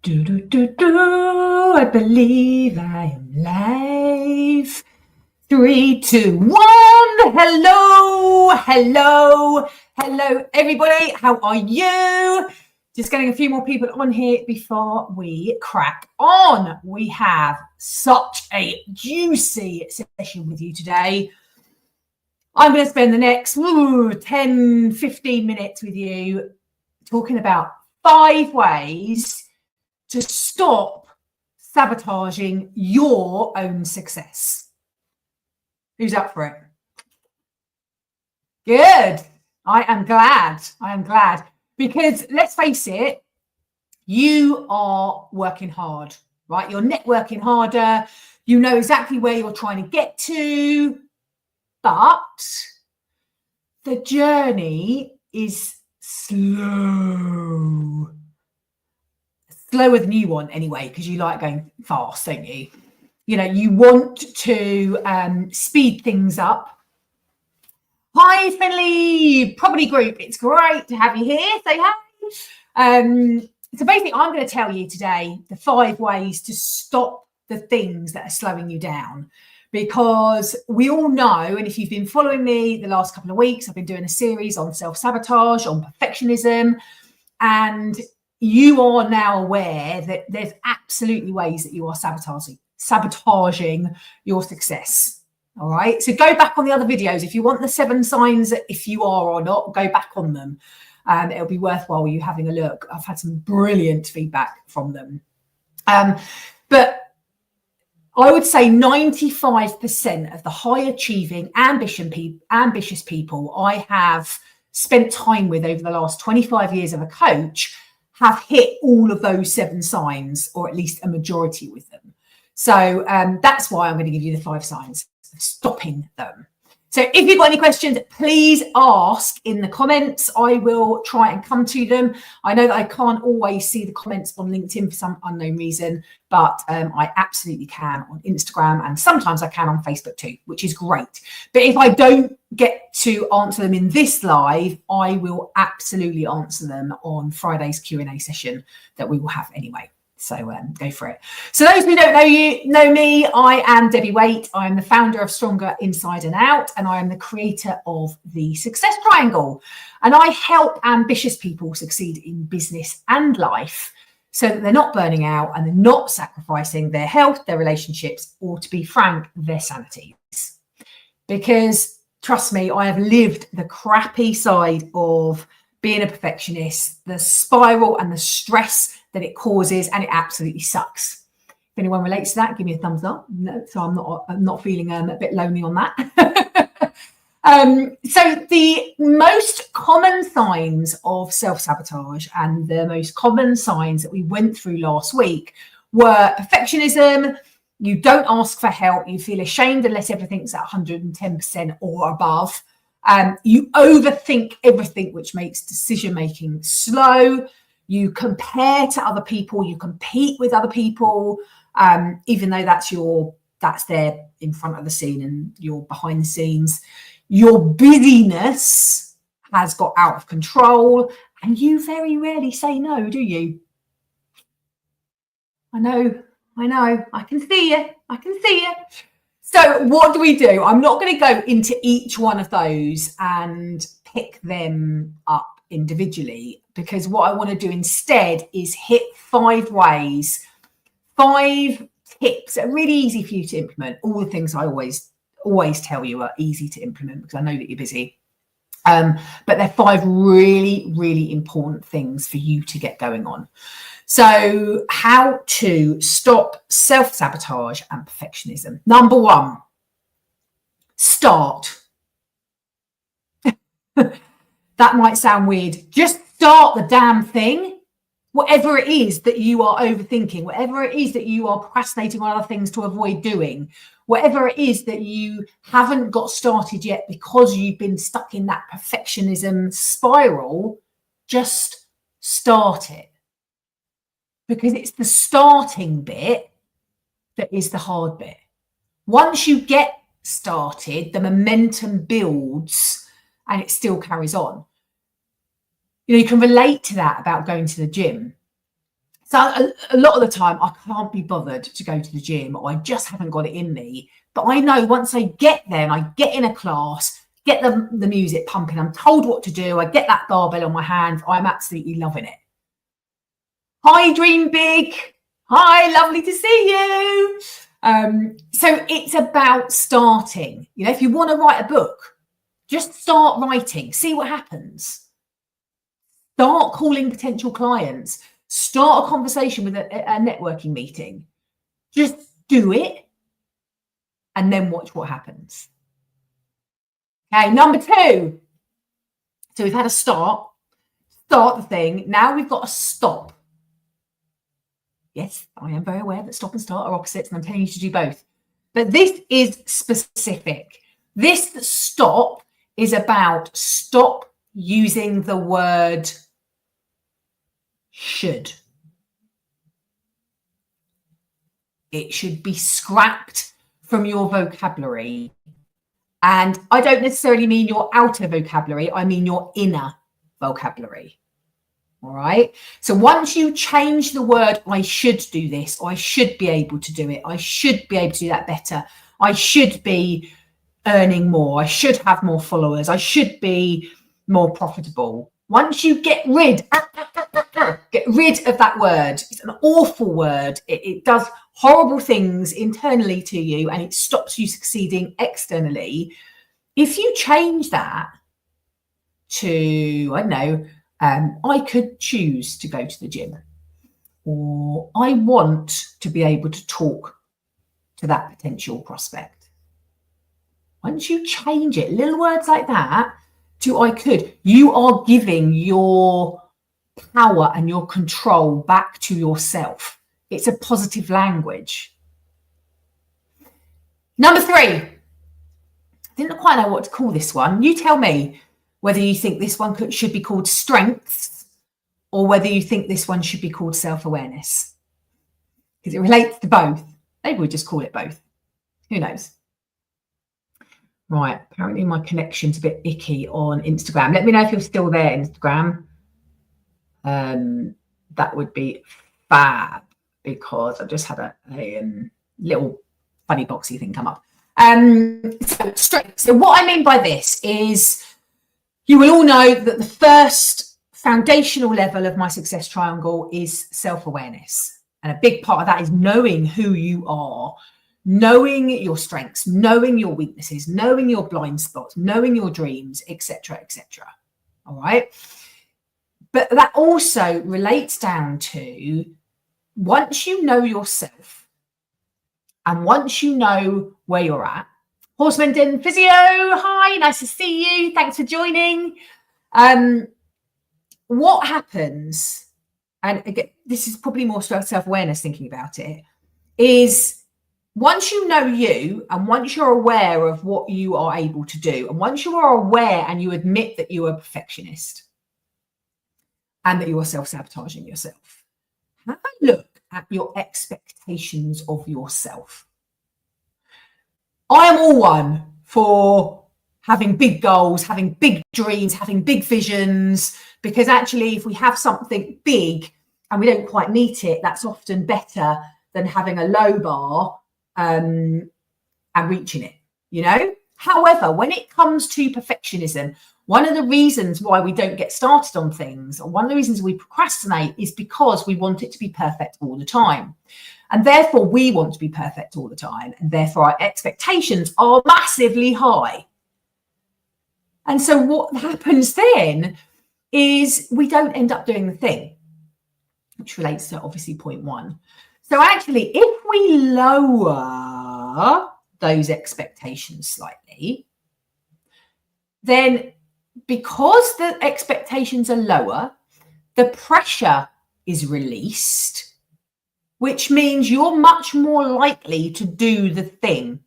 Do, do, do, do. I believe I am live. 3, 2, 1. Hello, everybody. How are you? Just getting a few more people on here before we crack on. We have such a juicy session with you today. I'm going to spend the next 10, 15 minutes with you talking about 5 ways to stop sabotaging your own success. Who's up for it? Good. I am glad. Because let's face it, you are working hard, right? You're networking harder. You know exactly where you're trying to get to. But the journey is slow. Slower than you want anyway, because you like going fast, don't you? You know, you want to speed things up. Hi, Finley, Property Group. It's great to have you here. Say hi. So basically, I'm going to tell you today the 5 ways to stop the things that are slowing you down. Because we all know, and if you've been following me the last couple of weeks, I've been doing a series on self-sabotage, on perfectionism, and you are now aware that there's absolutely ways that you are sabotaging your success. All right. So go back on the other videos. If you want the 7 signs, if you are or not, go back on them. It'll be worthwhile you having a look. I've had some brilliant feedback from them. But I would say 95% of the high achieving, ambitious people I have spent time with over the last 25 years of a coach have hit all of those 7 signs, or at least a majority with them. So that's why I'm going to give you the 5 signs of stopping them. So if you've got any questions, please ask in the comments. I will try and come to them. I know that I can't always see the comments on LinkedIn for some unknown reason, but I absolutely can on Instagram, and sometimes I can on Facebook too, which is great. But if I don't get to answer them in this live, I will absolutely answer them on Friday's Q&A session that we will have anyway. So go for it. So those who don't know me, I am Debbie Waite. I am the founder of Stronger Inside and Out, and I am the creator of the Success Triangle. And I help ambitious people succeed in business and life so that they're not burning out and they're not sacrificing their health, their relationships, or, to be frank, their sanities. Because trust me, I have lived the crappy side of being a perfectionist, the spiral and the stress that it causes, and it absolutely sucks. If anyone relates to that, give me a thumbs up. No, so I'm not feeling a bit lonely on that. So the most common signs of self-sabotage and the most common signs that we went through last week were perfectionism. You don't ask for help. You feel ashamed unless everything's at 110% or above. You overthink everything, which makes decision-making slow. You compare to other people, you compete with other people, even though that's there in front of the scene and you're behind the scenes. Your busyness has got out of control, and you very rarely say no, do you? I know, I can see you. So what do? I'm not going to go into each one of those and pick them up individually, because what I want to do instead is hit 5 ways, 5 tips that are really easy for you to implement. All the things I always tell you are easy to implement because I know that you're busy. But they're 5 really, really important things for you to get going on. So how to stop self-sabotage and perfectionism. Number 1, start. That might sound weird. Just start the damn thing. Whatever it is that you are overthinking, whatever it is that you are procrastinating on other things to avoid doing, whatever it is that you haven't got started yet because you've been stuck in that perfectionism spiral, just start it. Because it's the starting bit that is the hard bit. Once you get started, the momentum builds and it still carries on. You know, you can relate to that about going to the gym. So a lot of the time I can't be bothered to go to the gym, or I just haven't got it in me. But I know once I get there and I get in a class, get the music pumping, I'm told what to do, I get that barbell on my hands, I'm absolutely loving it. Hi, Dream Big. Hi, lovely to see you. So it's about starting. You know, if you want to write a book, just start writing, see what happens. Start calling potential clients, start a conversation with a networking meeting. Just do it and then watch what happens. Okay, number 2. So we've had a start the thing. Now we've got to stop. Yes, I am very aware that stop and start are opposites, and I'm telling you to do both. But this is specific. This stop is about stop using the word should. It should be scrapped from your vocabulary. And I don't necessarily mean your outer vocabulary, I mean your inner vocabulary. All right. So once you change the word, I should do this, or I should be able to do it, I should be able to do that better, I should be earning more, I should have more followers, I should be more profitable. Once you get rid of that word, it's an awful word. It does horrible things internally to you, and it stops you succeeding externally. If you change that to, I don't know, I could choose to go to the gym, or I want to be able to talk to that potential prospect. Once you change it, little words like that, to I could, you are giving your power and your control back to yourself. It's a positive language. Number 3. I didn't quite know what to call this one. You tell me whether you think this one should be called strengths, or whether you think this one should be called self-awareness, because it relates to both. Maybe we just call it both. Who knows? Right, apparently my connection's a bit icky on Instagram. Let me know if you're still there, Instagram. That would be fab, because I've just had a little funny boxy thing come up. So what I mean by this is, you will all know that the first foundational level of my success triangle is self-awareness. And a big part of that is knowing who you are, knowing your strengths, knowing your weaknesses, knowing your blind spots, knowing your dreams, etc., etc. All right. But that also relates down to, once you know yourself and once you know where you're at. Horseman Den Physio, hi, nice to see you. Thanks for joining. What happens, and again, this is probably more self-awareness thinking about it, is once you know you, and once you're aware of what you are able to do, and once you are aware and you admit that you are a perfectionist and that you are self-sabotaging yourself, have a look at your expectations of yourself. I am all one for having big goals, having big dreams, having big visions, because actually if we have something big and we don't quite meet it, that's often better than having a low bar and reaching it, you know? However, when it comes to perfectionism, one of the reasons why we don't get started on things, or one of the reasons we procrastinate, is because we want it to be perfect all the time. And therefore we want to be perfect all the time. And therefore our expectations are massively high. And so what happens then is we don't end up doing the thing, which relates to obviously point 1. So actually, if we lower those expectations slightly, then because the expectations are lower, the pressure is released, which means you're much more likely to do the thing,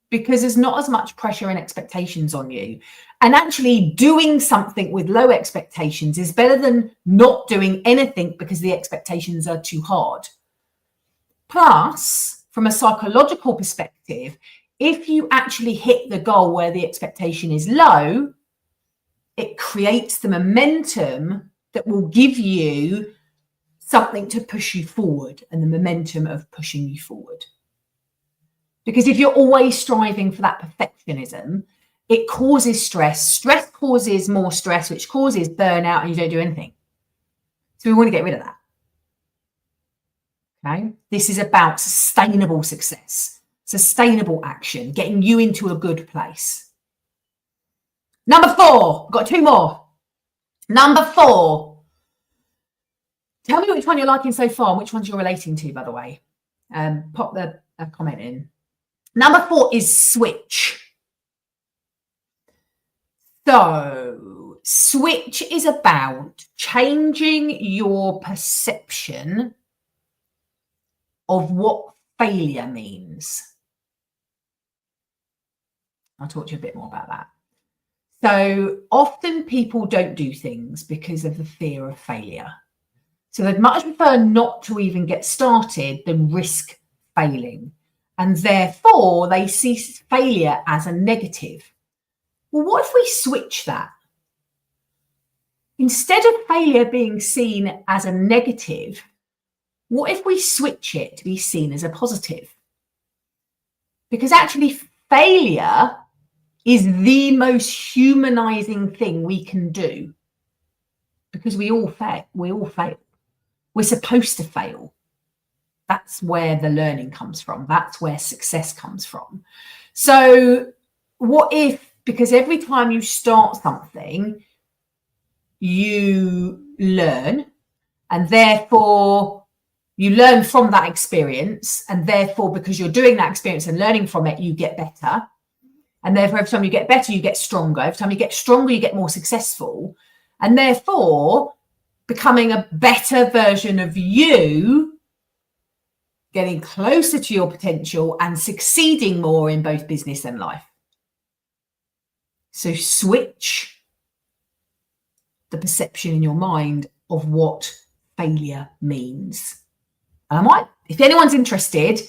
because there's not as much pressure and expectations on you. And actually doing something with low expectations is better than not doing anything because the expectations are too hard. Plus, from a psychological perspective, if you actually hit the goal where the expectation is low, it creates the momentum that will give you something to push you forward and the momentum of pushing you forward. Because if you're always striving for that perfectionism, it causes stress. Stress causes more stress, which causes burnout, and you don't do anything. So we want to get rid of that. Okay. This is about sustainable success, sustainable action, getting you into a good place. Number 4, I've got 2 more. Number 4. Tell me which one you're liking so far and which ones you're relating to, by the way. Pop the comment in. Number 4 is switch. So, switch is about changing your perception of what failure means. I'll talk to you a bit more about that. So, often people don't do things because of the fear of failure. So, they'd much prefer not to even get started than risk failing. And therefore, they see failure as a negative. Well, what if we switch that? Instead of failure being seen as a negative, what if we switch it to be seen as a positive? Because actually, failure is the most humanizing thing we can do. Because we all fail. We all fail. We're supposed to fail. That's where the learning comes from. That's where success comes from. So what if, because every time you start something, you learn, and therefore you learn from that experience, and therefore because you're doing that experience and learning from it, you get better. And therefore every time you get better, you get stronger. Every time you get stronger, you get more successful. And therefore becoming a better version of you, getting closer to your potential and succeeding more in both business and life. So switch the perception in your mind of what failure means. And I might, if anyone's interested,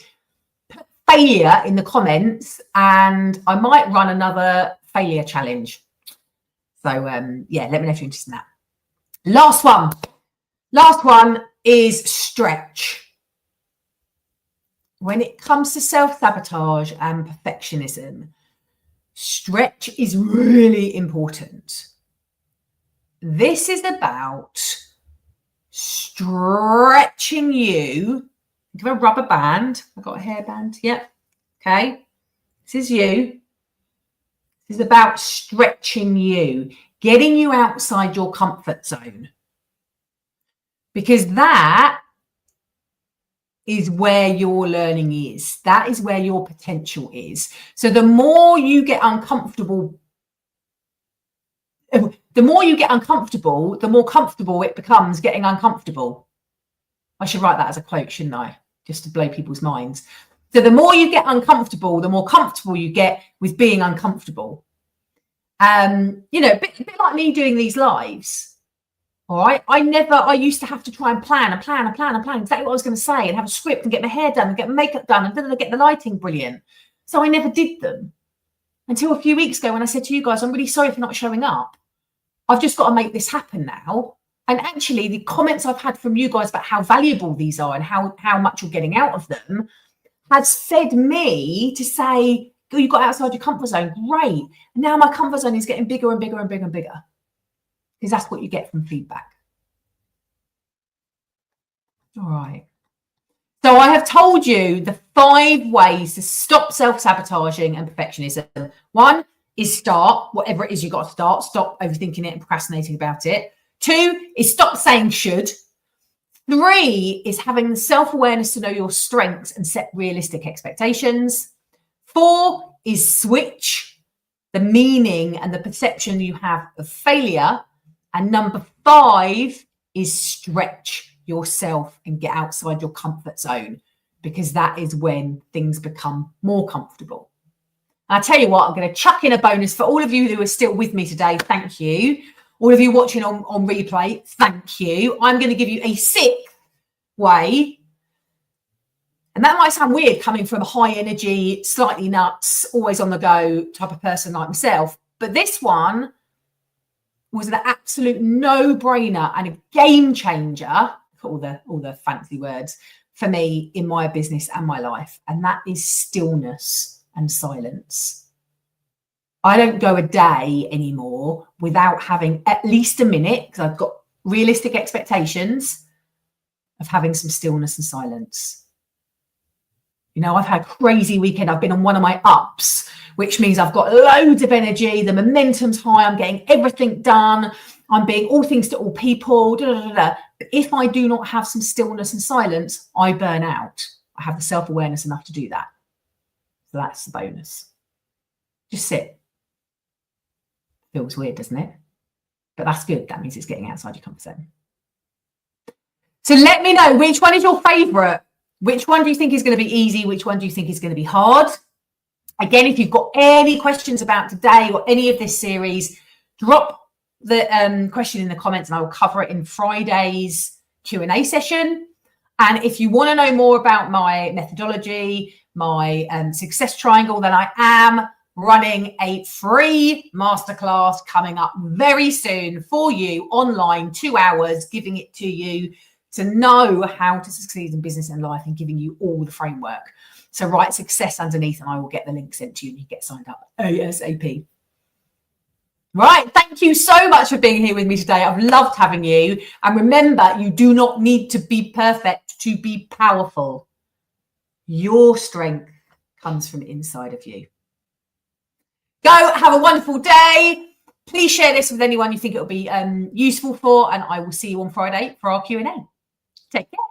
put failure in the comments and I might run another failure challenge. So yeah, let me know if you're interested in that. Last one is stretch. When it comes to self-sabotage and perfectionism, stretch is really important. This is about stretching you. Give a rubber band. I've got a hairband. Yep. Okay. This is you. This is about stretching you, getting you outside your comfort zone. Because that is where your learning is. That is where your potential is. So the more you get uncomfortable, the more comfortable it becomes getting uncomfortable. I should write that as a quote, shouldn't I? Just to blow people's minds. So the more you get uncomfortable, the more comfortable you get with being uncomfortable. You know, a bit like me doing these lives. All right. I used to have to try and plan exactly what I was going to say and have a script and get my hair done and get my makeup done and then get the lighting brilliant. So I never did them until a few weeks ago when I said to you guys, I'm really sorry for not showing up. I've just got to make this happen now. And actually the comments I've had from you guys about how valuable these are and how much you're getting out of them has fed me to say, oh, you got outside your comfort zone. Great. And now my comfort zone is getting bigger and bigger and bigger and bigger. Because that's what you get from feedback. All right. So I have told you the 5 ways to stop self-sabotaging and perfectionism. 1 is start, whatever it is you got to start. Stop overthinking it and procrastinating about it. 2 is stop saying should. 3 is having the self-awareness to know your strengths and set realistic expectations. 4 is switch the meaning and the perception you have of failure. And number 5 is stretch yourself and get outside your comfort zone, because that is when things become more comfortable. And I tell you what, I'm going to chuck in a bonus for all of you who are still with me today. Thank you. All of you watching on replay, thank you. I'm going to give you a 6th way. And that might sound weird coming from a high energy, slightly nuts, always on the go type of person like myself. But this one was an absolute no-brainer and a game changer all the fancy words for me in my business and my life, and that is stillness and silence. I don't go a day anymore without having at least a minute, because I've got realistic expectations of having some stillness and silence. You know, I've had a crazy weekend. I've been on one of my ups, which means I've got loads of energy. The momentum's high. I'm getting everything done. I'm being all things to all people. But if I do not have some stillness and silence, I burn out. I have the self-awareness enough to do that. So that's the bonus. Just sit. Feels weird, doesn't it? But that's good. That means it's getting outside your comfort zone. So let me know, which one is your favorite? Which one do you think is going to be easy? Which one do you think is going to be hard? Again, if you've got any questions about today or any of this series, drop the question in the comments and I will cover it in Friday's Q&A session. And if you want to know more about my methodology, my success triangle, then I am running a free masterclass coming up very soon for you online, 2 hours, giving it to you to know how to succeed in business and life and giving you all the framework. So write success underneath and I will get the link sent to you and you get signed up ASAP. Right, thank you so much for being here with me today. I've loved having you. And remember, you do not need to be perfect to be powerful. Your strength comes from inside of you. Go, have a wonderful day. Please share this with anyone you think it will be useful for, and I will see you on Friday for our Q&A. Take care.